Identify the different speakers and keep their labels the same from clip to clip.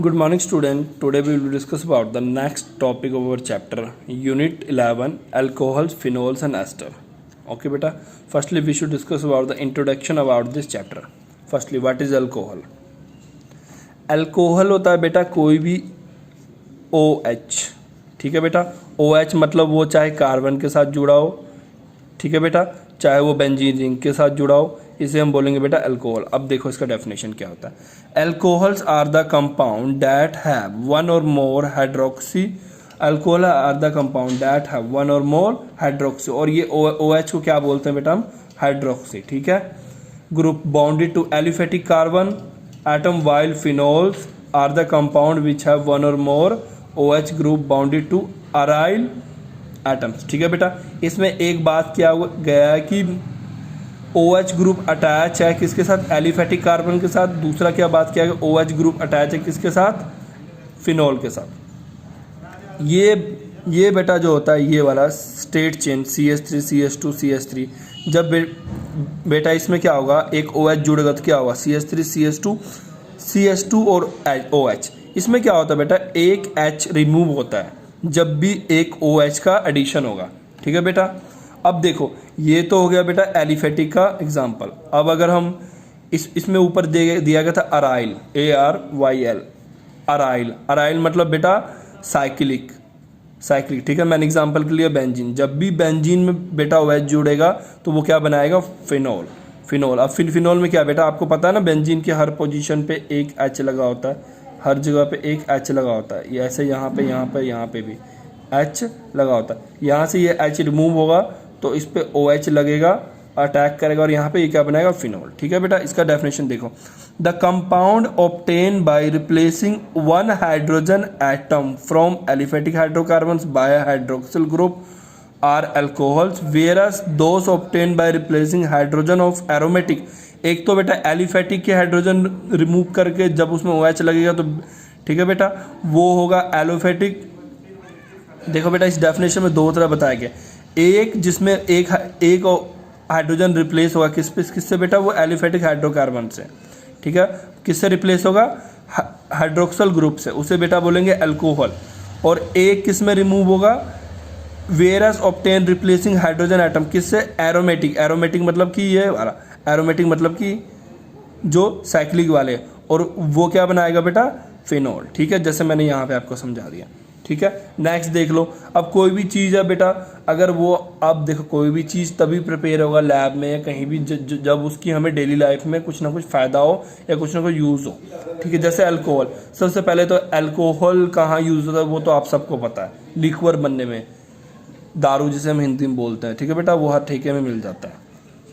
Speaker 1: Good morning, student. Today we will discuss about the next topic of our chapter, Unit 11, alcohols, phenols, and ester. Okay, beta. Firstly, we should discuss about the introduction about this chapter. Firstly, what is alcohol? Alcohol होता है बेटा कोई भी OH. ठीक है बेटा. OH मतलब वो चाहे कार्बन के साथ जुड़ा हो, ठीक है बेटा, चाहे वो बेंजीन रिंग के साथ जुड़ा हो, इसे हम बोलेंगे बेटा अल्कोहल. अब देखो इसका डेफिनेशन क्या होता है. Alcohols are the compound that have one or more hydroxy. Alcohol are the compound that have one or more hydroxy. और ये OH को क्या बोलते हैं बेटा हम? हाइड्रोक्सी. ठीक है. Group bonded to aliphatic carbon atom, while phenols are the compound which have one or more OH group bonded to aryl atoms. ठीक है बेटा. इसमें एक बात क्या गया है कि OH ग्रुप अटैच है किसके साथ? एलिफेटिक कार्बन के साथ. दूसरा क्या बात किया गया? OH ग्रुप अटैच है किसके साथ? फिनोल के साथ. ये बेटा जो होता है ये वाला state chain CH3 CH2 CH3, जब बेटा इसमें क्या होगा, एक OH जुड़ेगा तो क्या होगा? CH3 CH2 CH2 और OH. इसमें क्या होता है बेटा? एक H रिमूव होता है जब भी एक OH का एडिशन होगा. ठीक है बेटा. अब देखो ये तो हो गया बेटा एलिफेटिक का एग्जाम्पल. अब अगर हम इसमें ऊपर दिया गया था अराइल, ARYL, अराइल. अराइल मतलब बेटा साइक्लिक. ठीक है. मैंने एग्जाम्पल के लिए बेंजीन. जब भी बेंजीन में बेटा OH जुड़ेगा तो वो क्या बनाएगा? फिनोल. अब फिनोल में क्या बेटा आपको पता है ना, बेंजीन के हर पोजीशन पे एक H लगा होता है, हर जगह पे एक H लगा होता है. ये ऐसे यहाँ पे भी H लगा होता है. यहाँ से ये H रिमूव होगा तो इस पे OH लगेगा, अटैक करेगा और यहाँ पे ये क्या बनाएगा? फिनोल. ठीक है बेटा. इसका डेफिनेशन देखो. The compound obtain by replacing one hydrogen atom from aliphatic hydrocarbons by hydroxyl group are alcohols, whereas those obtain by replacing hydrogen of aromatic. एक तो बेटा एलिफेटिक के हाइड्रोजन रिमूव करके जब उसमें OH लगेगा तो ठीक है बेटा वो होगा एलोफेटिक. देखो बेटा इस डेफिनेशन में दो तरह बताया गया. एक जिसमें एक हाइड्रोजन रिप्लेस होगा किससे बेटा? वो एलिफेटिक हाइड्रोकार्बन से. ठीक है. किससे रिप्लेस होगा? हाइड्रोक्सल ग्रुप से. उसे बेटा बोलेंगे अल्कोहल. और एक किसमें रिमूव होगा? Whereas obtain replacing hydrogen atom. किससे? एरोमेटिक मतलब कि ये वाला एरोमेटिक मतलब कि जो साइक्लिक वाले. और वो क्या बनाएगा बेटा? फिनोल. ठीक है. जैसे मैंने यहाँ पे आपको समझा दिया. ठीक है. नेक्स्ट देख लो. अब कोई भी चीज़ है बेटा, अगर वो अब देखो कोई भी चीज़ तभी प्रिपेयर होगा लैब में या कहीं भी जब उसकी हमें डेली लाइफ में कुछ ना कुछ फ़ायदा हो या कुछ ना कुछ यूज़ हो. ठीक है. जैसे अल्कोहल. सबसे पहले तो अल्कोहल कहाँ यूज़ होता है वो तो आप सबको पता है. लिक्वर बनने में, दारू जिसे हम हिंदी में बोलते हैं. ठीक है बेटा. वो हर ठेके में मिल जाता है.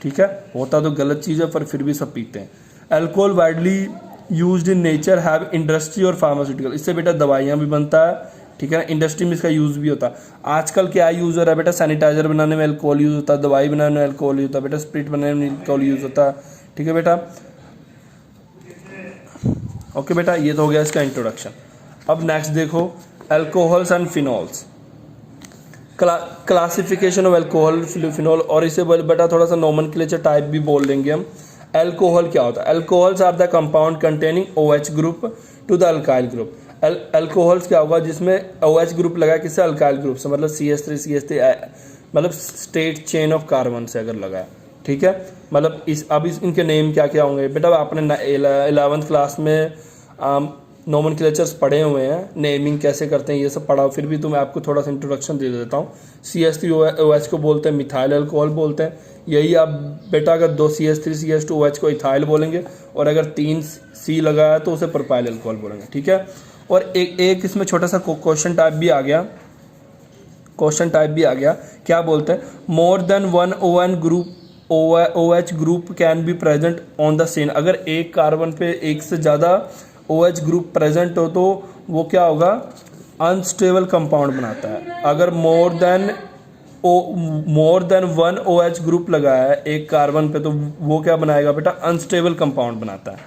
Speaker 1: ठीक है. होता तो गलत चीज़ है पर फिर भी सब पीते हैं. Alcohol widely used in nature, have industry और फार्मास्यूटिकल. इससे बेटा दवाइयाँ भी बनता है. ठीक है ना. इंडस्ट्री में इसका यूज़ भी होता है. आजकल क्या यूज़ हो रहा है बेटा? सैनिटाइजर बनाने में अल्कोहल यूज़ होता है, दवाई बनाने में अल्कोहल यूज़ होता है बेटा, स्प्रिट बनाने में अल्कोहल यूज़ होता है. ठीक है बेटा. ओके बेटा. ये तो हो गया इसका इंट्रोडक्शन. अब नेक्स्ट देखो alcohols and phenols. Classification of alcohol phenol. और इसे बेटा थोड़ा सा नोमेनक्लेचर टाइप भी बोल देंगे हम. अल्कोहल क्या होता है? Alcohols are the compound containing OH group to the alkyl group. Alcohols क्या होगा? जिसमें OH ग्रुप लगा किससे? अल्काइल ग्रुप से. मतलब CH3 मतलब स्टेट चेन ऑफ कार्बन से अगर लगा है. ठीक है. मतलब इनके नेम क्या क्या होंगे बेटा? आपने 11th क्लास में नोमेनक्लेचर्स पढ़े हुए हैं, नेमिंग कैसे करते हैं ये सब पढ़ा. फिर भी तो मैं आपको थोड़ा सा इंट्रोडक्शन दे देता हूँ. CH3OH को बोलते हैं मिथाइल अल्कोहल बोलते हैं. यही आप बेटा अगर दो CH3 CH2OH को इथाइल बोलेंगे और अगर 3 C लगा है तो उसे प्रोपाइल अल्कोहल बोलेंगे. ठीक है. और एक इसमें छोटा सा क्वेश्चन टाइप भी आ गया. क्या बोलते हैं? More than one OH group can be present on the same. अगर एक कार्बन पे एक से ज़्यादा OH ग्रुप प्रेजेंट हो तो वो क्या होगा? अनस्टेबल कंपाउंड बनाता है. अगर more than one OH group लगा है एक कार्बन पे तो वो क्या बनाएगा बेटा? अनस्टेबल कंपाउंड बनाता है.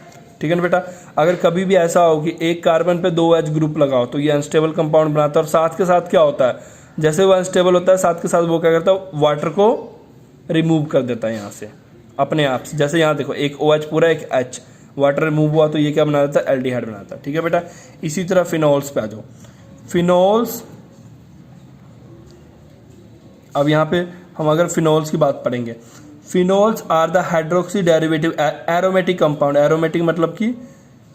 Speaker 1: ठीक है ना बेटा. अगर कभी भी ऐसा हो कि एक कार्बन पे 2 OH ग्रुप लगाओ तो ये अनस्टेबल कंपाउंड बनाता है. और साथ के साथ क्या होता है? जैसे वो अनस्टेबल होता है साथ के साथ वो क्या करता है? वाटर को रिमूव कर देता है यहाँ से अपने आप से. जैसे यहाँ देखो एक OH पूरा एक H, वाटर रिमूव हुआ तो ये क्या बना देता है, एल्डिहाइड बनाता है। ठीक है बेटा, इसी तरह फिनॉल्स पे आ जाओ। फिनॉल्स, अब यहाँ पे हम अगर फिनॉल्स की बात पढ़ेंगे, phenols are the hydroxy derivative aromatic compound. Aromatic मतलब कि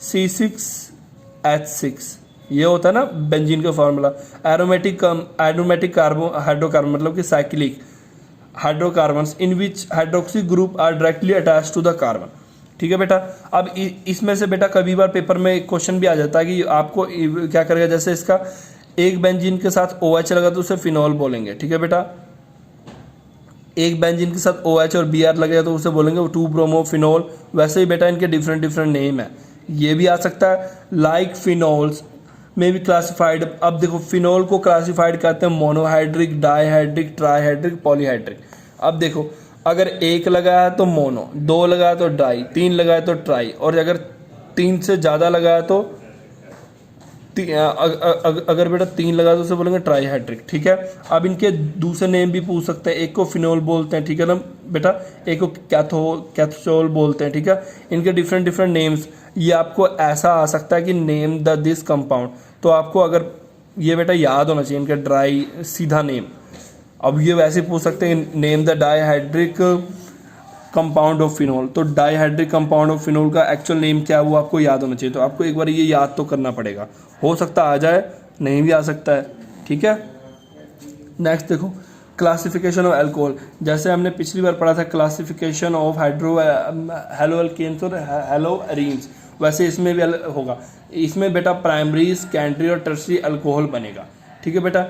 Speaker 1: C6H6, ये होता है ना बेंजीन का फार्मूला। एरोमेटिक हाइड्रोकार्बन मतलब कि cyclic hydrocarbons in which hydroxy group are directly attach to the carbon. ठीक है बेटा, अब इसमें से बेटा कभी बार पेपर में एक क्वेश्चन भी आ जाता है कि आपको क्या करेगा, जैसे इसका एक बेंजीन के साथ OH लगा तो उसे फिनॉल बोलेंगे। ठीक है बेटा, एक बेंजीन के साथ OH और Br लगेगा तो उसे बोलेंगे 2-ब्रोमो-फिनॉल। वैसे ही बेटा इनके डिफरेंट डिफरेंट नेम है, ये भी आ सकता है। लाइक फिनॉल्स में भी क्लासिफाइड, अब देखो फिनॉल को क्लासिफाइड करते हैं मोनोहाइड्रिक, डाईहाइड्रिक, ट्राईहाइड्रिक, पॉलीहाइड्रिक। अब देखो अगर एक लगाया तो मोनो, दो लगाया तो डाई, तीन लगाया तो ट्राई, और अगर तीन से ज़्यादा लगाया तो अगर बेटा तीन लगा तो उसे बोलेंगे ट्राईहाइड्रिक। ठीक है, अब इनके दूसरे नेम भी पूछ सकते हैं, एक को फिनॉल बोलते हैं, ठीक है ना बेटा, एक को कैथोल बोलते हैं। ठीक है, इनके डिफरेंट डिफरेंट नेम्स, ये आपको ऐसा आ सकता है कि नेम द दिस कंपाउंड, तो आपको अगर ये बेटा याद होना चाहिए इनका ड्राई सीधा नेम। अब ये वैसे पूछ सकते हैं name the dihydric compound of phenol, तो डाईहाइड्रिक कंपाउंड ऑफ फिनॉल का एक्चुअल नेम क्या है वो आपको याद होना चाहिए, तो आपको एक बार ये याद तो करना पड़ेगा। हो सकता आ जाए, नहीं भी आ सकता है। ठीक है, नेक्स्ट देखो क्लासिफिकेशन ऑफ अल्कोहल। जैसे हमने पिछली बार पढ़ा था क्लासिफिकेशन ऑफ हेलोअल्केन्स और हेलोअरीन्स, वैसे इसमें भी होगा। इसमें बेटा प्राइमरी, सेकेंडरी और टर्शियरी अल्कोहल बनेगा। ठीक है बेटा,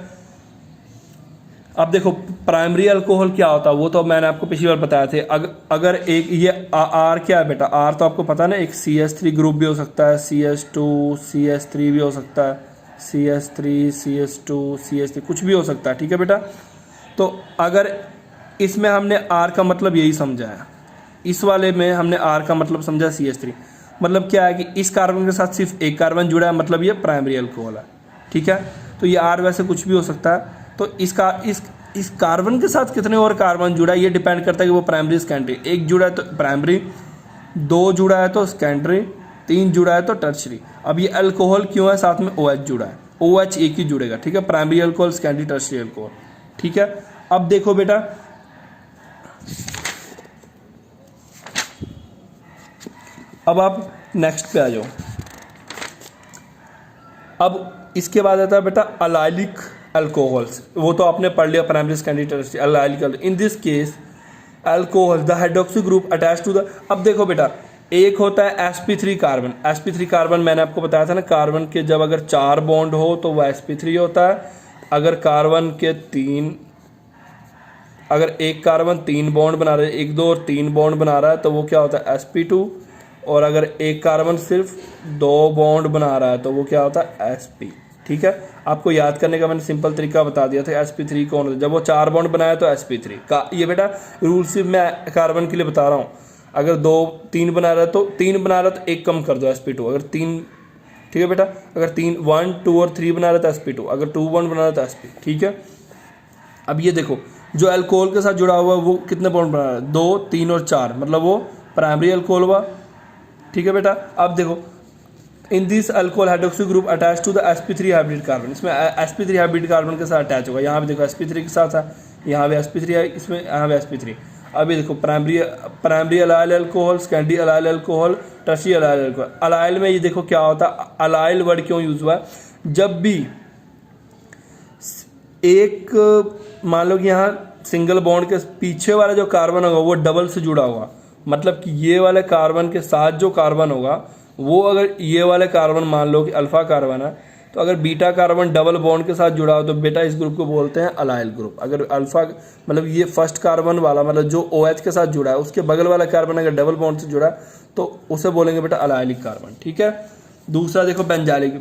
Speaker 1: अब देखो प्राइमरी अल्कोहल क्या होता है वो तो मैंने आपको पिछली बार बताया थे। अगर एक ये आर क्या है बेटा, आर तो आपको पता है ना, एक CH3 ग्रुप भी हो सकता है, CH2 CH3 भी हो सकता है, CH3 CH2 CH3 कुछ भी हो सकता है। ठीक है बेटा, तो अगर इसमें हमने आर का मतलब यही समझा है, इस वाले में हमने आर का मतलब समझा CH3, मतलब क्या है कि इस कार्बन के साथ सिर्फ एक कार्बन जुड़ा है, मतलब ये प्राइमरी अल्कोहल है। ठीक है, तो ये आर वैसे कुछ भी हो सकता है, तो इसका इस कार्बन के साथ कितने और कार्बन जुड़ा है ये डिपेंड करता है कि वो प्राइमरी सेकेंडरी। एक जुड़ा है तो प्राइमरी, दो जुड़ा है तो सेकेंडरी, तीन जुड़ा है तो टर्शरी। अब ये अल्कोहल क्यों है, साथ में OH जुड़ा है, OH एक ही जुड़ेगा। ठीक है, primary alcohol, secondary, tertiary alcohol. ठीक है, अब देखो बेटा अब आप नेक्स्ट पे आ जाओ। अब इसके बाद आता है बेटा अलाइलिक अल्कोहल्स, वो तो आपने पढ़ लिया primary, secondary, tertiary, allylic. In this case alcohol the hydroxy group attach to the, अब देखो बेटा एक होता है sp3 कार्बन। sp3 कार्बन मैंने आपको बताया था ना, कार्बन के जब अगर 4 बॉन्ड हो तो वह sp3 होता है। अगर कार्बन के 3, अगर एक कार्बन 3 बॉन्ड बना रहा है, 1 2 और 3 बॉन्ड बना रहा है तो वो क्या होता है sp2, और अगर एक कार्बन सिर्फ 2 बॉन्ड बना रहा है तो वो क्या होता है sp। ठीक है, आपको याद करने का मैंने सिंपल तरीका बता दिया था। sp3 कौन होता है, जब वो 4 बॉन्ड बनाया तो sp3 का, ये बेटा रूल सिर्फ मैं कार्बन के लिए बता रहा हूँ। अगर 2 3 बना रहा है तो 3 बना रहा है तो एक कम कर दो sp2, अगर 3, ठीक है बेटा, अगर 3 1 2 और 3 बना रहा था sp2, अगर 2 बॉन्ड बना रहा था sp। ठीक है, अब ये देखो जो अल्कोहल के साथ जुड़ा हुआ है वो कितने बॉन्ड बना रहा है, 2 3 और 4, मतलब वो प्राइमरी अल्कोहल हुआ। ठीक है बेटा, अब देखो in this alcohol hydroxy group attach to the sp3 hybrid carbon, इसमें sp3 हाइब्रिड कार्बन के साथ अटैच होगा। यहाँ पे देखो sp3 के साथ है, यहाँ पे sp3 है, इसमें यहाँ पे sp3। अभी देखो primary allyl alcohol, secondary allyl alcohol, tertiary allyl alcohol. Allyl में ये देखो क्या होता है, अलाइल वर्ड क्यों यूज हुआ है, जब भी एक मान लो कि यहाँ सिंगल बॉन्ड के पीछे वाला जो कार्बन होगा वो डबल से जुड़ा होगा, मतलब कि ये वाले कार्बन के साथ जो कार्बन होगा वो, अगर ये वाले कार्बन मान लो कि अल्फा कार्बन है, तो अगर बीटा कार्बन डबल बॉन्ड के साथ जुड़ा हो तो बेटा इस ग्रुप को बोलते हैं अलाइल ग्रुप। अगर अल्फा मतलब ये फर्स्ट कार्बन वाला, मतलब जो OH के साथ जुड़ा है, उसके बगल वाला कार्बन अगर डबल बॉन्ड से जुड़ा है तो उसे बोलेंगे बेटा अलाइलिक कार्बन। ठीक है, दूसरा देखो बेंजालिक,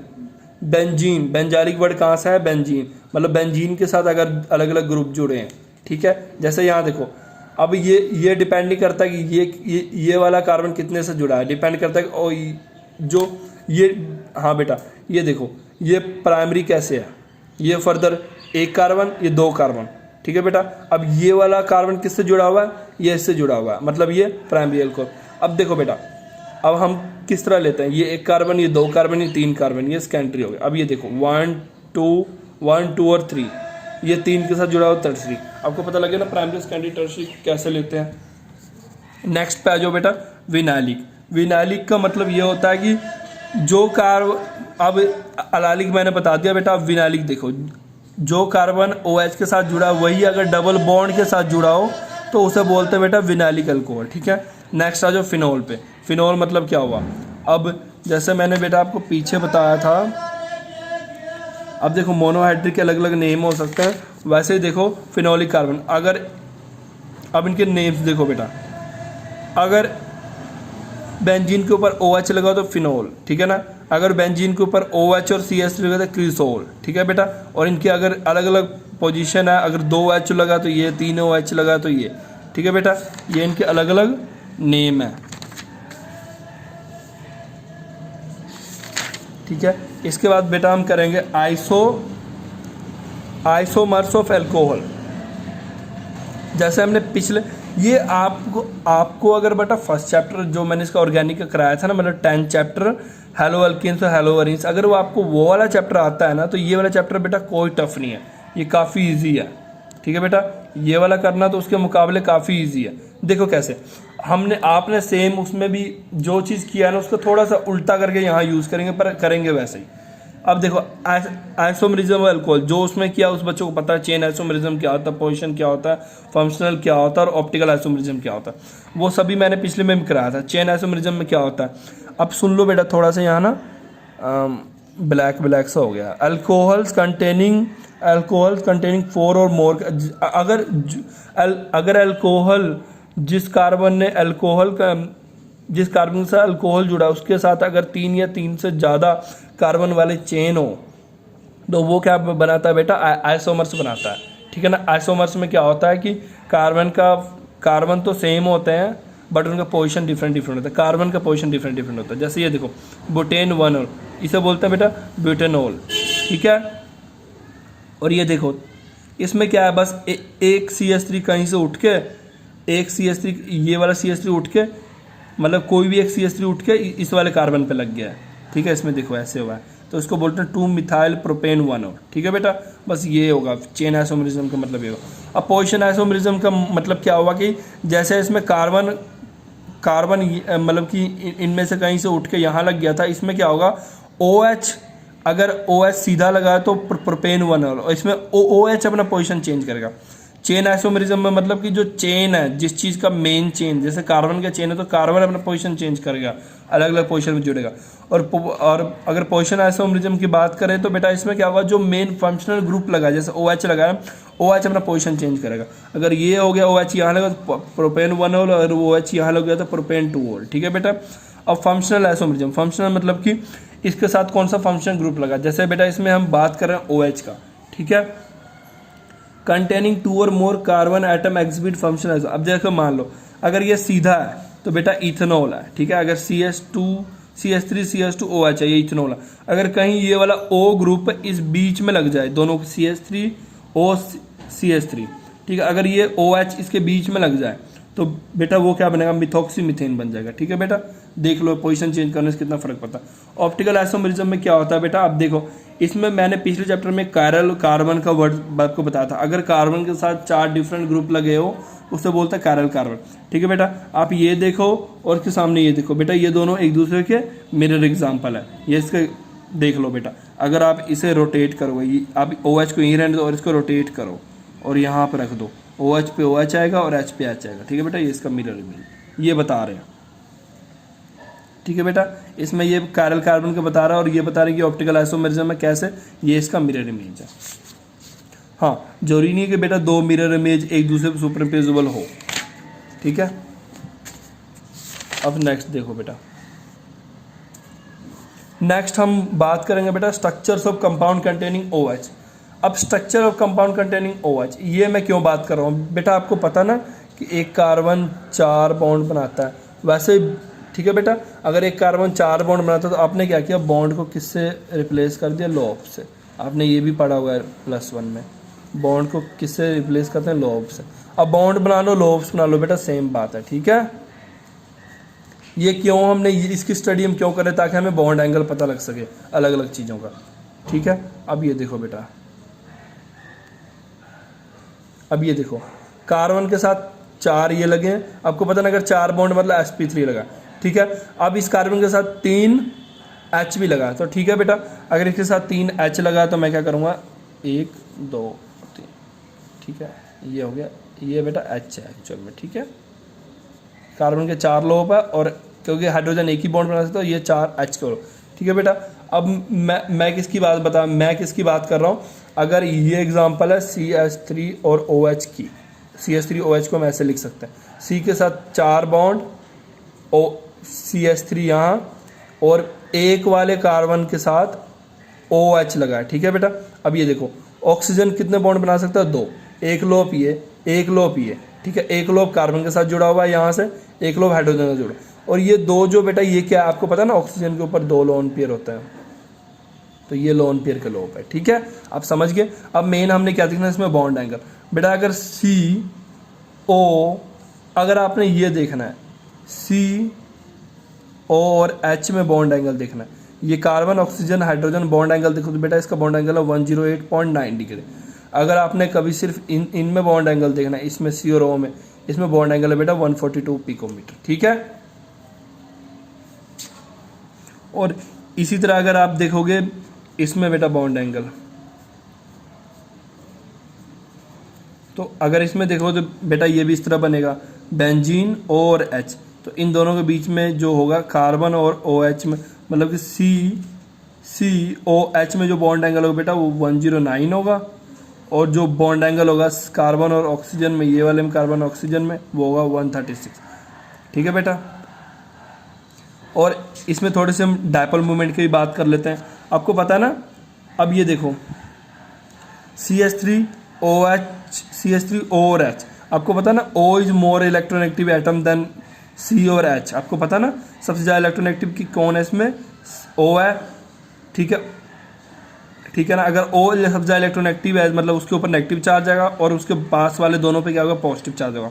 Speaker 1: बेंजीन, बेंजालिक वर्ड कहाँ से है, बेंजीन, मतलब बेंजीन के साथ अगर अलग अलग ग्रुप जुड़े हैं। ठीक है, जैसे यहाँ देखो, अब ये डिपेंड नहीं करता कि ये वाला कार्बन कितने से जुड़ा है, डिपेंड करता है कि जो ये, हाँ बेटा ये देखो ये प्राइमरी कैसे है, ये फर्दर एक कार्बन, ये 2 कार्बन। ठीक है बेटा, अब ये वाला कार्बन किससे जुड़ा हुआ है, ये इससे जुड़ा हुआ है, मतलब ये प्राइमरी अल्कोहल। अब देखो बेटा अब हम किस तरह लेते हैं, ये एक कार्बन, ये 2 कार्बन, ये 3 कार्बन, ये सेकेंडरी हो गया। अब ये देखो 1 2 और 3, ये 3 के साथ जुड़ा हुआ टर्शरी। आपको पता लगे ना प्राइमरी सेकेंडरी टर्शरी कैसे लेते हैं। नेक्स्ट पे आ जाओ बेटा, विनाइलिक। विनाइलिक का मतलब ये होता है कि जो अब अलाइलिक मैंने बता दिया बेटा। अब विनाइलिक देखो, जो कार्बन OH के साथ जुड़ा वही अगर डबल बॉन्ड के साथ जुड़ा हो तो उसे बोलते हैं बेटा विनाइलिक अल्कोहल, ठीक है। नेक्स्ट आ जाओ फिनोल पे। फिनोल मतलब क्या हुआ, अब जैसे मैंने बेटा आपको पीछे बताया था, अब देखो मोनोहाइड्रिक के अलग अलग नेम हो सकते हैं, वैसे ही देखो फिनोलिक कार्बन। अगर अब इनके नेम्स देखो बेटा, अगर बेंजीन के ऊपर OH लगा तो फिनोल, ठीक है ना। अगर बेंजीन के ऊपर OH और CH लगा तो क्रिसोल, ठीक है बेटा। और इनके अगर अलग अलग पोजीशन है, अगर 2H लगा तो ये, 3 OH लगा तो ये, ठीक है बेटा। ये इनके अलग अलग नेम है, ठीक है। इसके बाद बेटा हम करेंगे आइसोमर्स ऑफ एल्कोहल। जैसे हमने पिछले, ये आपको अगर बेटा फर्स्ट चैप्टर जो मैंने इसका ऑर्गेनिक का कराया था ना, मतलब 10 चैप्टर हेलो अल्केन्स और हेलो अरीन्स, अगर वो आपको वो वाला चैप्टर आता है ना तो ये वाला चैप्टर बेटा कोई टफ नहीं है, ये काफ़ी इजी है, ठीक है बेटा। ये वाला करना तो उसके मुकाबले काफ़ी इजी है। देखो कैसे आपने सेम उसमें भी जो चीज़ किया है ना उसको थोड़ा सा उल्टा करके यहाँ यूज़ करेंगे, पर करेंगे वैसे ही। अब देखो आइसोमरिज्म ऑफ अल्कोहल जो उसमें किया, उस बच्चों को पता है चेन आइसोमरिज्म क्या होता है, पोजीशन क्या होता है, फंक्शनल क्या होता है और ऑप्टिकल आइसोमरिज्म क्या होता है, वो सभी मैंने पिछले में भी कराया था। चेन आइसोमरिज्म में क्या होता है, अब सुन लो बेटा थोड़ा सा यहाँ ना ब्लैक सा हो गया। अल्कोहल्स कंटेनिंग 4 और मोर, अगर अल्कोहल जिस कार्बन से अल्कोहल जुड़ा उसके साथ अगर 3 या 3 से ज़्यादा कार्बन वाले चेन हो तो वो क्या बनाता है बेटा, आइसोमर्स बनाता है, ठीक है ना। आइसोमर्स में क्या होता है कि कार्बन तो सेम होते हैं बट उनका पोजीशन डिफरेंट होता है, कार्बन का पोजीशन डिफरेंट होता है। जैसे ये देखो बुटेन 1 इसे बोलते हैं बेटा ब्यूटेनॉल, ठीक है। और ये देखो इसमें क्या है, बस एक CH3 कहीं से उठ के, एक CH3 ये वाला CH3 उठ के, मतलब कोई भी एक CH3 उठ के इस वाले कार्बन पे लग गया है, ठीक है। इसमें देखो ऐसे हुआ है तो इसको बोलते हैं 2 मिथाइल प्रोपेन 1, ठीक है बेटा। बस ये होगा चेन आइसोमरिज्म का मतलब ये होगा। अब पोजीशन आइसोमरिज्म का मतलब क्या हुआ कि जैसे इसमें कार्बन मतलब कि इनमें से कहीं से उठ के यहाँ लग गया था, इसमें क्या होगा OH, अगर OH सीधा लगा तो प्रोपेन 1 और इसमें OH अपना पोजीशन चेंज करेगा। चेन आइसोमरिज्म में मतलब कि जो चेन है, जिस चीज़ का मेन चेन, जैसे कार्बन का चेन है तो कार्बन अपना पोजीशन चेंज करेगा, अलग अलग पोजीशन में जुड़ेगा। और अगर पोजीशन आइसोमरिज्म की बात करें तो बेटा इसमें क्या होगा, जो मेन फंक्शनल ग्रुप लगा जैसे OH लगा है, OH अपना पोजीशन चेंज करेगा। अगर ये हो गया OH यहाँ लगा तो प्रोपेन 1 और अगर OH यहाँ लग गया तो प्रोपेन 2, ठीक है बेटा। अब फंक्शनल आइसोमरिज्म, फंक्शनल मतलब कि इसके साथ कौन सा फंक्शनल ग्रुप लगा, जैसे बेटा इसमें हम बात कर रहे हैं OH का, ठीक है। कंटेनिंग 2 और more carbon atom exhibit functional. अब देखो मान लो अगर ये सीधा है तो बेटा इथेनॉल है, ठीक है। अगर CH3 CH2 OH है, ये इथेनॉल है। अगर कहीं ये वाला O ग्रुप इस बीच में लग जाए, दोनों CH3 O CH3, ठीक है, अगर ये OH इसके बीच में लग जाए तो बेटा वो क्या बनेगा, मिथॉक्सी मीथेन बन जाएगा, ठीक है बेटा। देख लो पोजीशन चेंज करने से कितना फर्क पड़ता है। ऑप्टिकल आइसोमरिज्म में क्या होता है बेटा, अब देखो इसमें मैंने पिछले चैप्टर में कायरल कार्बन का वर्ड आपको बताया था। अगर कार्बन के साथ 4 डिफरेंट ग्रुप लगे हो उसे बोलता है कायरल कार्बन, ठीक है बेटा। आप ये देखो और इसके सामने ये देखो बेटा, ये दोनों एक दूसरे के मिरर एग्जाम्पल है। ये इसके देख लो बेटा, अगर आप इसे रोटेट करोगे, आप OH को यहीं रहने दो और इसको रोटेट करो और यहाँ पर रख दो, OH पे OH आएगा और H पे H आएगा, ठीक है बेटा। ये इसका मिरर इमेज ये बता रहे हैं, ठीक है बेटा। इसमें ये कायरल कार्बन का बता रहा है और ये बता रहे हैं कि ऑप्टिकल आइसोमरिज्म में कैसे, ये इसका मिरर इमेज है। हाँ, जरूरी नहीं है कि बेटा 2 मिरर इमेज एक दूसरे पर सुपरइम्पोजेबल हो, ठीक है। अब नेक्स्ट देखो बेटा, नेक्स्ट हम बात करेंगे बेटा structures of compound containing OH। अब structure of compound containing OH, ये मैं क्यों बात कर रहा हूँ बेटा, आपको पता ना कि एक कार्बन 4 बॉन्ड बनाता है, वैसे ठीक है बेटा। अगर एक कार्बन 4 बॉन्ड बनाता है तो आपने क्या किया, बॉन्ड को किससे रिप्लेस कर दिया, लोब से। आपने ये भी पढ़ा हुआ है +1 में, बॉन्ड को किससे रिप्लेस करते हैं, लोब से। अब बॉन्ड बना लो, लोब्स बना लो बेटा, सेम बात है, ठीक है। ये क्यों हमने इसकी स्टडी हम क्यों करें, ताकि हमें बॉन्ड एंगल पता लग सके अलग अलग चीज़ों का। ठीक है, अब ये देखो बेटा, अब ये देखो कार्बन के साथ 4 ये लगे हैं, आपको पता ना, अगर 4 बॉन्ड मतलब sp3 लगा। ठीक है, अब इस कार्बन के साथ 3 H भी लगा, तो ठीक है बेटा, अगर इसके साथ 3 H लगा तो मैं क्या करूँगा, 1 2 3, ठीक है, ये हो गया, ये बेटा H है एक्चुअल में। ठीक है, कार्बन के 4 लोब है, और क्योंकि हाइड्रोजन एक ही बॉन्ड बना सकता है, ये 4 H करो। ठीक है बेटा, अब मैं किसकी बात कर रहा हूँ, अगर ये एग्जांपल है CH3 और OH की, CH3 OH को हम ऐसे लिख सकते हैं, C के साथ 4 बॉन्ड, CH3 यहाँ, और एक वाले कार्बन के साथ OH लगा है। ठीक है बेटा, अब ये देखो ऑक्सीजन कितने बॉन्ड बना सकता है, 2, एक लोब ये, एक लोब ये। ठीक है, एक लोब कार्बन के साथ जुड़ा हुआ है यहाँ से, एक लोब हाइड्रोजन से जुड़ा, और ये 2 जो बेटा ये क्या है, आपको पता है ना, ऑक्सीजन के ऊपर 2 लोन पेयर होता है, तो ये लोन पेयर के लोब है। ठीक है, आप समझ गए। अब मेन हमने क्या देखना है इसमें, बॉन्ड एंगल। बेटा अगर CO, अगर आपने ये देखना है CO और H में बॉन्ड एंगल देखना है, ये carbon oxygen hydrogen bond angle देखो तो बेटा इसका बॉन्ड एंगल है 108.9 डिग्री। अगर आपने कभी सिर्फ इनमें बॉन्ड एंगल देखना है, इसमें C और O में, इसमें बॉन्ड एंगल है बेटा 142 पिकोमीटर। ठीक है, और इसी तरह अगर आप देखोगे इसमें बेटा बॉन्ड एंगल, तो अगर इसमें देखो तो बेटा ये भी इस तरह बनेगा, बेंजीन और H, तो इन दोनों के बीच में जो होगा कार्बन और OH में, मतलब कि COH में जो बॉन्ड एंगल होगा बेटा वो 109 होगा, और जो बॉन्ड एंगल होगा कार्बन और ऑक्सीजन में, ये वाले में कार्बन ऑक्सीजन में, वो होगा 136। ठीक है बेटा, और इसमें थोड़े से हम डायपोल मूवमेंट की भी बात कर लेते हैं, आपको पता है ना। अब ये देखो CH3O और H, आपको पता है ना, O is more electronegative atom than C और H, आपको पता ना सबसे ज़्यादा इलेक्ट्रोनेगेटिव की कौन है इसमें, O है। ठीक है ना, अगर O सबसे ज़्यादा इलेक्ट्रोनेगेटिव है मतलब उसके ऊपर नेगेटिव चार्ज आएगा, और उसके पास वाले दोनों पे क्या होगा, पॉजिटिव चार्ज होगा।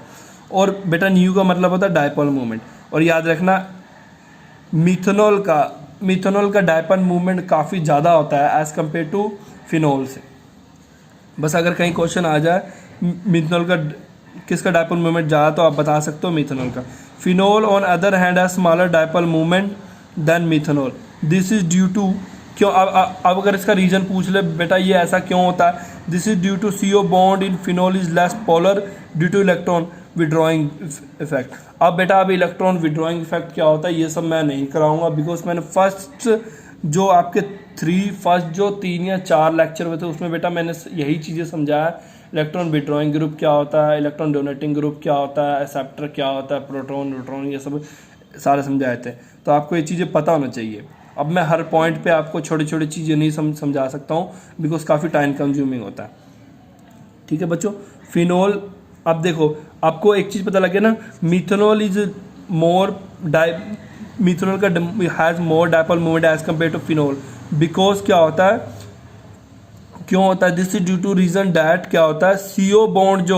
Speaker 1: और बेटा न्यू का मतलब होता है डायपोल मूवमेंट, और याद रखना मिथेनॉल का डायपोल मूवमेंट काफ़ी ज़्यादा होता है एज़ कम्पेयर टू फिनॉल से। बस अगर कहीं क्वेश्चन आ जाए मिथेनॉल का किसका डायपोल मूवमेंट ज़्यादा, तो आप बता सकते हो मिथेनॉल का। Phenol on other hand has smaller dipole movement than methanol, this is due to, क्यों, अब अगर इसका रीज़न पूछ ले बेटा ये ऐसा क्यों होता है, this is due to CO bond in phenol is less polar due to electron withdrawing effect. अब बेटा अब इलेक्ट्रॉन विड्रॉइंग इफेक्ट क्या होता है ये सब मैं नहीं कराऊंगा, बिकॉज मैंने फर्स्ट जो आपके 3 या 4 लेक्चर हुए थे उसमें बेटा मैंने यही चीज़ें समझाया, इलेक्ट्रॉन विड्रॉइंग ग्रुप क्या होता है, इलेक्ट्रॉन डोनेटिंग ग्रुप क्या होता है, एक्सेप्टर क्या होता है, प्रोटॉन न्यूट्रॉन, ये सब सारे समझाए थे, तो आपको ये चीज़ें पता होना चाहिए। अब मैं हर पॉइंट पे आपको छोटी छोटी चीज़ें नहीं समझा सकता हूँ, बिकॉज काफ़ी टाइम कंज्यूमिंग होता है। ठीक है बच्चों, फिनॉल, अब देखो आपको एक चीज़ पता लगे ना, मिथेनॉल इज मोर मिथेनॉल का has more dipole movement as compare to phenol, because क्या होता है, क्यों होता है, this is due to reason that, क्या होता है, CO बॉन्ड जो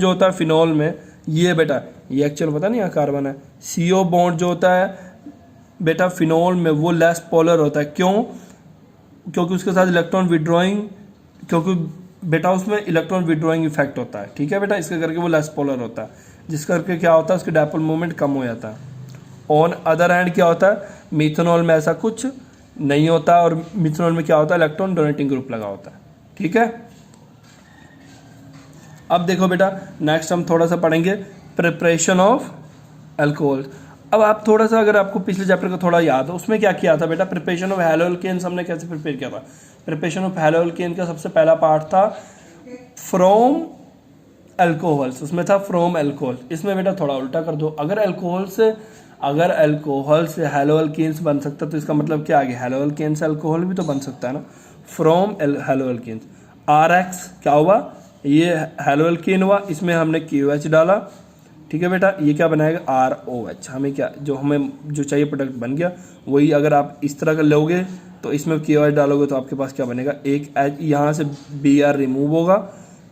Speaker 1: होता है फिनॉल में, ये बेटा ये एक्चुअल पता नहीं यहाँ कार्बन है, CO बॉन्ड जो होता है बेटा फिनॉल में वो लेस पोलर होता है, क्यों, क्योंकि उसके साथ इलेक्ट्रॉन विड्रॉइंग, क्योंकि बेटा उसमें इलेक्ट्रॉन विड्रॉइंग इफेक्ट होता है। ठीक है बेटा, इसके करके वो लेस पोलर होता है, जिस करके क्या होता है उसके डायपोल मूवमेंट कम हो जाता है। ऑन अदर हैंड क्या होता है, मिथेनॉल में ऐसा कुछ नहीं होता, और मिथेनॉल में क्या होता है, इलेक्ट्रॉन डोनेटिंग ग्रुप लगा होता है। ठीक है, अब देखो बेटा नेक्स्ट हम थोड़ा सा पढ़ेंगे प्रिपरेशन ऑफ अल्कोहल। अब आप थोड़ा सा, अगर आपको पिछले चैप्टर का थोड़ा याद हो, उसमें क्या किया था बेटा, प्रिपरेशन ऑफ हैलो एल्केन्स हमने कैसे प्रिपेयर किया था। प्रिपरेशन ऑफ हैलो एल्केन का सबसे पहला पार्ट था फ्रॉम अल्कोहल्स, उसमें था फ्रॉम अल्कोहल। इसमें बेटा थोड़ा उल्टा कर दो, अगर अल्कोहल से हैलो एल्केन्स बन सकता तो इसका मतलब क्या आ गया, हैलो एल्केन से अल्कोहल भी तो बन सकता है ना, फ्रॉम हैलो एल्केन्स। RX क्या हुआ, ये हैलो एल्केन हुआ, इसमें हमने KOH डाला। ठीक है बेटा, ये क्या बनाएगा, ROH, हमें क्या जो चाहिए प्रोडक्ट बन गया। वही अगर आप इस तरह का लोगे तो इसमें KOH डालोगे तो आपके पास क्या बनेगा, एक यहाँ से Br रिमूव होगा,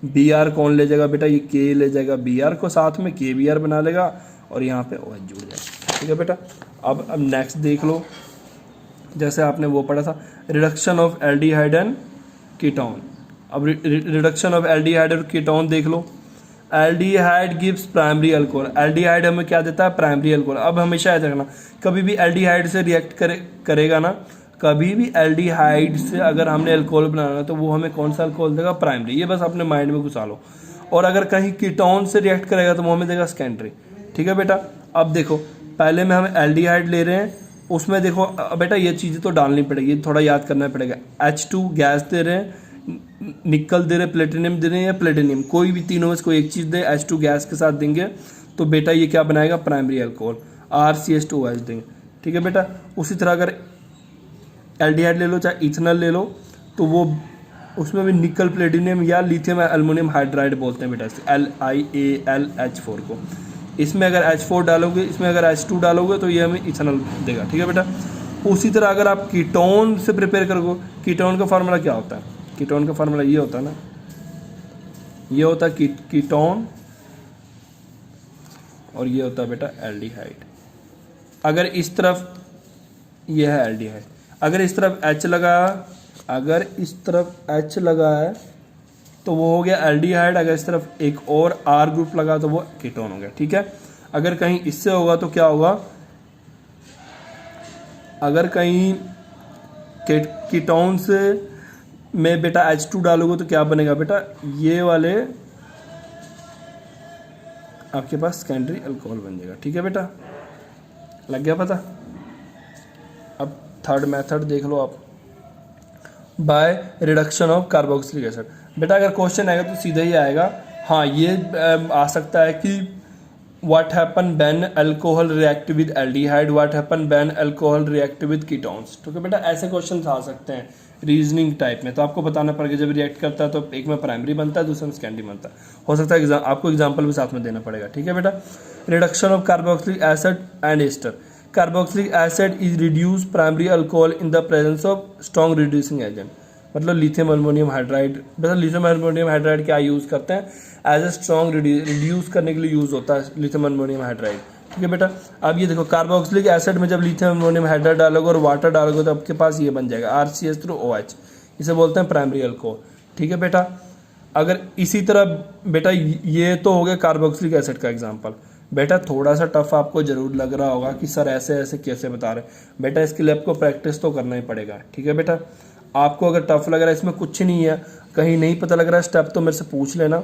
Speaker 1: Br कौन ले जाएगा बेटा, ये K ले जाएगा Br को, साथ में KBr बना लेगा, और यहाँ पे OH जुड़ जाएगा। ठीक है बेटा। अब नेक्स्ट देख लो, जैसे आपने वो पढ़ा था reduction of aldehyde and ketone. अब रिडक्शन ऑफ एल्डिहाइड और कीटोन देख लो। Aldehyde gives primary alcohol, aldehyde हमें क्या देता है, प्राइमरी अल्कोहल। अब हमेशा याद रखना, कभी भी एल्डिहाइड से रिएक्ट करेगा ना, कभी भी एल्डिहाइड से अगर हमने अल्कोहल बनाना तो वो हमें कौन सा अल्कोहल देगा, प्राइमरी। ये बस अपने माइंड में घुसा लो। और अगर कहीं कीटोन से रिएक्ट करेगा तो वो हमें देगा सेकेंडरी। ठीक है बेटा। अब देखो पहले में हम एल्डिहाइड ले रहे हैं, उसमें देखो बेटा ये चीज़ें तो डालनी पड़ेगी, थोड़ा याद करना पड़ेगा। H2 गैस दे रहे हैं, निकल दे रहे हैं, प्लेटिनियम दे रहे हैं या प्लेटिनियम, कोई भी तीनों में से कोई एक चीज़ दे, H2 गैस के साथ देंगे तो बेटा ये क्या बनाएगा, प्राइमरी अल्कोहल, RCH2OH देंगे। ठीक है बेटा। उसी तरह अगर एल्डिहाइड ले लो चाहे इथेनॉल ले लो तो वो उसमें भी निकल प्लेटिनियम या लिथियम एल्युमिनियम हाइड्राइड बोलते हैं बेटा, LiAlH4 को। इसमें अगर H4 डालोगे, इसमें अगर H2 डालोगे तो ये हमें इथेनॉल देगा। ठीक है बेटा। उसी तरह अगर आप कीटोन से प्रिपेयर करोगे, कीटोन का फार्मूला क्या होता है, कीटोन का फार्मूला ये होता है ना, ये होता है कीटोन और ये होता है बेटा एल्डिहाइड। अगर इस तरफ ये है एल्डिहाइड, अगर इस तरफ H लगा, अगर इस तरफ H लगा है तो वो हो गया एल्डिहाइड, अगर इस तरफ एक और R ग्रुप लगा तो वो कीटोन हो गया। ठीक है। अगर कहीं इससे होगा तो क्या होगा, अगर कहीं कीटोन से में बेटा H2 डालोगे तो क्या बनेगा बेटा, ये वाले आपके पास सेकेंडरी अल्कोहल बन जाएगा। ठीक है बेटा, लग गया पता। अब थर्ड मेथड देख लो आप, by reduction of carboxylic acid. बेटा अगर क्वेश्चन आएगा तो सीधा ही आएगा, हाँ ये आ सकता है कि what happen when alcohol react with aldehyde, what happen when alcohol react with ketones. ठीक है बेटा, ऐसे क्वेश्चन आ सकते हैं रीजनिंग टाइप में, तो आपको बताना पड़ेगा जब रिएक्ट करता है तो एक में प्राइमरी बनता है, दूसरे में सेकेंडरी बनता है। हो सकता है आपको एग्जाम्पल भी साथ में देना पड़ेगा। ठीक है बेटा। Reduction of carboxylic acid and ester. Carboxylic acid is reduce primary alcohol in the presence of strong reducing agent. मतलब लिथियम एल्युमिनियम हाइड्राइड, मतलब लिथियम एल्युमिनियम हाइड्राइड क्या यूज़ करते हैं, एज ए स्ट्रॉन्ग रिड्यूस करने के लिए यूज़ होता है लिथियम एल्युमिनियम हाइड्राइड। ठीक है बेटा। अब ये देखो कार्बोक्सिलिक एसिड में जब लिथियम एल्युमिनियम हाइड्राइड डालोगे और वाटर डालोगे तो आपके पास ये बन जाएगा RCH3OH, इसे बोलते हैं प्राइमरी अल्कोहल। ठीक है बेटा। अगर इसी तरह बेटा ये तो हो गया कार्बोक्सिलिक एसिड का एग्जाम्पल। बेटा थोड़ा सा टफ आपको जरूर लग रहा होगा कि सर ऐसे ऐसे कैसे बता रहे हैं, बेटा इसके लिए आपको प्रैक्टिस तो करना ही पड़ेगा। ठीक है बेटा। आपको अगर टफ लग रहा है, इसमें कुछ नहीं है, कहीं नहीं पता लग रहा है स्टेप तो मेरे से पूछ लेना।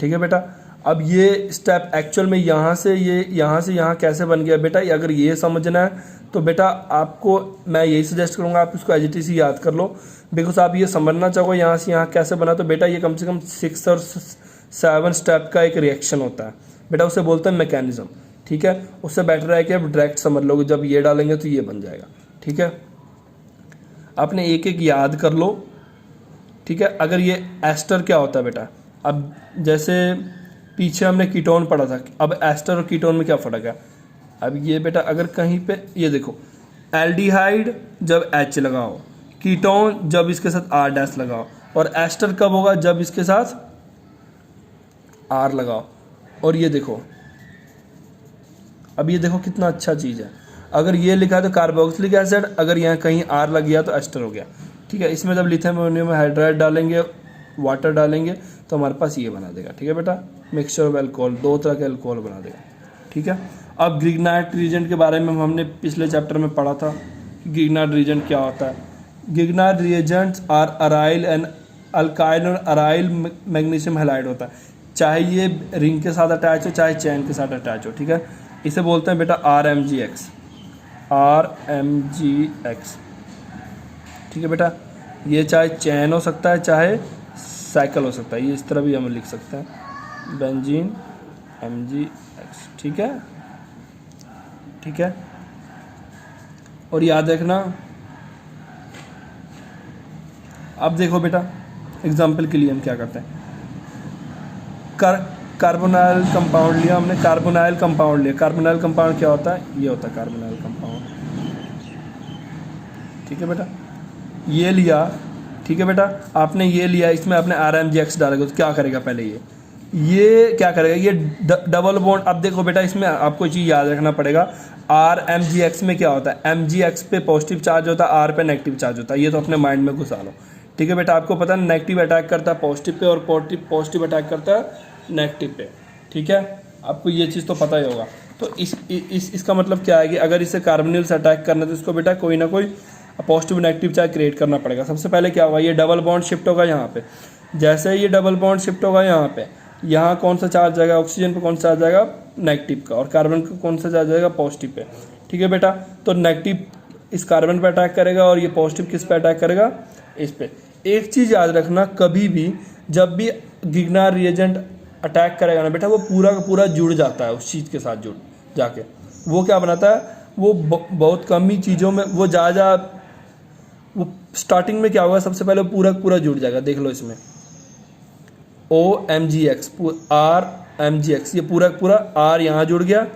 Speaker 1: ठीक है बेटा। अब ये स्टेप एक्चुअल में यहाँ से यहाँ कैसे बन गया बेटा, अगर ये समझना है तो बेटा आपको मैं यही सजेस्ट करूँगा आप इसको एज याद कर लो, बिकॉज आप ये समझना चाहोगे यहाँ से यहाँ कैसे बना, तो बेटा ये कम से कम 6 और 7 स्टेप का एक रिएक्शन होता है बेटा, उसे बोलते हैं मैकेनिज्म। ठीक है। उससे बेटर है कि आप डायरेक्ट समझ लोगे, जब ये डालेंगे तो ये बन जाएगा। ठीक है। आपने एक एक याद कर लो। ठीक है। अगर ये एस्टर क्या होता है बेटा, अब जैसे पीछे हमने कीटोन पढ़ा था, अब एस्टर और कीटोन में क्या फ़र्क है। अब ये बेटा अगर कहीं पे ये देखो, एल्डिहाइड जब H लगाओ, कीटोन जब इसके साथ R' लगाओ, और एस्टर कब होगा, जब इसके साथ R लगाओ। और ये देखो, अब ये देखो कितना अच्छा चीज़ है, अगर ये लिखा है तो कार्बोक्सिलिक एसिड, अगर यहाँ कहीं R लग गया तो एस्टर हो गया। ठीक है। इसमें जब लिथियम एल्युमिनियम हाइड्राइड डालेंगे, वाटर डालेंगे तो हमारे पास ये बना देगा। ठीक है बेटा, मिक्सचर ऑफ अल्कोहल, 2 तरह के अल्कोहल बना देगा। ठीक है। अब ग्रिग्नाइट रिएजेंट के बारे में हमने पिछले चैप्टर में पढ़ा था कि ग्रिग्नाइट रिएजेंट क्या होता है। Grignard reagents are aryl and alkyl और अराइल मैग्नीशियम हैलाइड होता है, चाहे ये रिंग के साथ अटैच हो चाहे चैन के साथ अटैच हो। ठीक है। इसे बोलते हैं बेटा RMGX। ठीक है बेटा। ये चाहे चैन हो सकता है चाहे साइकिल हो सकता है, ये इस तरह भी हम लिख सकते हैं, बेंजीन MgX। ठीक है। ठीक है। और याद रखना, अब देखो बेटा एग्जाम्पल के लिए हम क्या करते हैं, कार्बोनाइल कंपाउंड लिया हमने, कार्बोनाइल कंपाउंड लिया। कार्बोनाइल कंपाउंड क्या होता है, ये होता है कार्बोनाइल कंपाउंड। ठीक है बेटा, ये लिया। ठीक है बेटा, आपने ये लिया, इसमें आपने RMGX डालेगा तो क्या करेगा, पहले ये क्या करेगा, ये डबल बॉन्ड। अब देखो बेटा इसमें आपको चीज़ याद रखना पड़ेगा, आर एम जी एक्स में क्या होता है, एम जी एक्स पे पॉजिटिव चार्ज होता है, आर पे नेगेटिव चार्ज होता है, ये तो अपने माइंड में घुसा लो। ठीक है बेटा, आपको पता है नेगेटिव अटैक करता है पॉजिटिव पे और पॉजिटिव अटैक करता है नेगेटिव पे। ठीक है, आपको ये चीज़ तो पता ही होगा। तो इसका मतलब क्या है कि अगर इसे कार्बोनिल से अटैक करना है तो इसको बेटा कोई ना कोई पॉजिटिव नेगेटिव चार्ज क्रिएट करना पड़ेगा। सबसे पहले क्या होगा, ये डबल बॉन्ड शिफ्ट होगा यहाँ पे। जैसे ये डबल बॉन्ड शिफ्ट होगा यहाँ पे, यहाँ कौन सा चार्ज जाएगा, ऑक्सीजन पे कौन सा चार्ज जाएगा, नेगेटिव का, और कार्बन का कौन सा चार्ज जाएगा, पॉजिटिव पे। ठीक है बेटा, तो नेगेटिव इस कार्बन पे अटैक करेगा और ये पॉजिटिव किस पे अटैक करेगा, इस पे। एक चीज़ याद रखना, कभी भी जब भी गिगनार रिएजेंट अटैक करेगा ना बेटा, वो पूरा का पूरा जुड़ जाता है उस चीज़ के साथ जुड़ जाके। वो क्या बनाता है, वो बहुत कम ही चीज़ों में वो वो स्टार्टिंग में क्या होगा, सबसे पहले पूरा पूरा जुड़ जाएगा। देख लो इसमें O M G X, R M G X, ये पूरा पूरा आर यहाँ जुड़ गया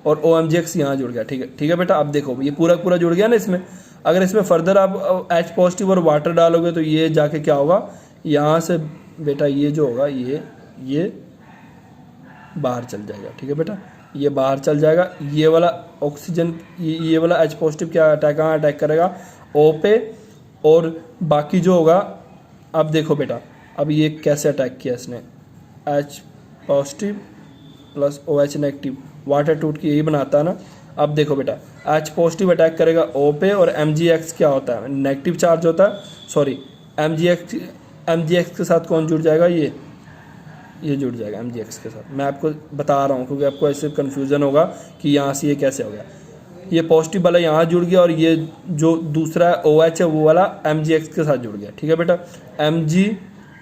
Speaker 1: और ओ एम जी एक्स यहाँ जुड़ गया। ठीक है बेटा, अब देखो ये पूरा पूरा जुड़ गया ना इसमें। अगर इसमें फर्दर आप एच पॉजिटिव और वाटर डालोगे तो ये जाके क्या होगा, यहाँ से बेटा ये जो होगा ये बाहर चल जाएगा। ठीक है बेटा, ये बाहर चल जाएगा। ये वाला ऑक्सीजन, ये वाला एच पॉजिटिव क्या कहाँ अटैक करेगा, ओ पे, और बाकी जो होगा, अब देखो बेटा अब ये कैसे अटैक किया इसने, H positive plus O H negative, water टूट के यही बनाता है ना। अब देखो बेटा एच पॉजिटिव अटैक करेगा ओ पे, और एम जी एक्स क्या होता है, नेगेटिव चार्ज होता है, सॉरी एम जी एक्स के साथ कौन जुड़ जाएगा, ये जुड़ जाएगा एम जी एक्स के साथ। मैं आपको बता रहा हूँ क्योंकि आपको ऐसे कन्फ्यूज़न होगा कि यहाँ से ये कैसे हो गया। ये पॉजिटिव वाला यहाँ जुड़ गया और ये जो दूसरा ओ एच है वो वाला एम जी एक्स के साथ जुड़ गया। ठीक है बेटा, M G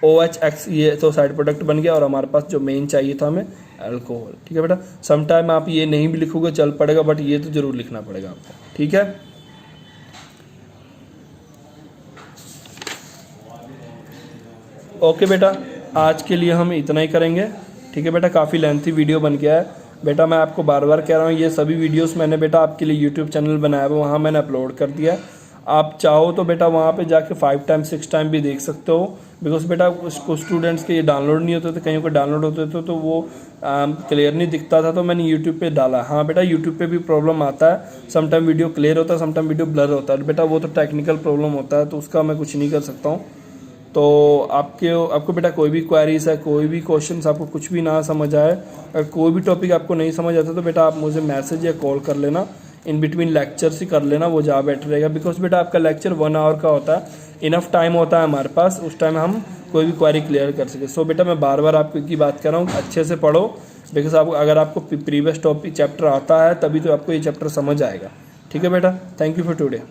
Speaker 1: O H X, ये तो साइड प्रोडक्ट बन गया और हमारे पास जो मेन चाहिए था हमें, अल्कोहल। ठीक है बेटा, समटाइम आप ये नहीं भी लिखोगे चल पड़ेगा, बट ये तो जरूर लिखना पड़ेगा आपको। ठीक है, ओके बेटा, आज के लिए हम इतना ही करेंगे। ठीक है बेटा, काफ़ी लेंथी वीडियो बन गया है बेटा। मैं आपको बार बार कह रहा हूँ, ये सभी वीडियोस मैंने बेटा आपके लिए यूट्यूब चैनल बनाया है, वहाँ मैंने अपलोड कर दिया है। आप चाहो तो बेटा वहाँ पे जाके 5 टाइम 6 टाइम भी देख सकते हो, बिकॉज बेटा कुछ स्टूडेंट्स के ये डाउनलोड नहीं होते थे, कहीं को डाउनलोड होते थे तो वो क्लियर नहीं दिखता था, तो मैंने यूट्यूब पे डाला। हाँ बेटा, यूट्यूब पे भी प्रॉब्लम आता है, समटाइम वीडियो क्लियर होता है, समटाइम वीडियो ब्लर होता है बेटा, वो तो टेक्निकल प्रॉब्लम होता है, तो उसका मैं कुछ नहीं कर सकता हूँ। तो आपको बेटा कोई भी क्वेरीज है, कोई भी क्वेश्चंस, आपको कुछ भी ना समझ आए, अगर कोई भी टॉपिक आपको नहीं समझ आता तो बेटा आप मुझे मैसेज या कॉल कर लेना, इन बिटवीन लेक्चर्स ही कर लेना, वो ज़्यादा बेटर रहेगा। बिकॉज बेटा आपका लेक्चर 1 आवर का होता है, इनफ टाइम होता है हमारे पास, उस टाइम हम कोई भी क्वेरी क्लियर कर सके। सो बेटा मैं बार बार आपकी बात कर रहा हूँ, अच्छे से पढ़ो, बिकॉज अगर आपको प्रीवियस टॉपिक चैप्टर आता है तभी तो आपको ये चैप्टर समझ आएगा। ठीक है बेटा, थैंक यू फॉर टुडे।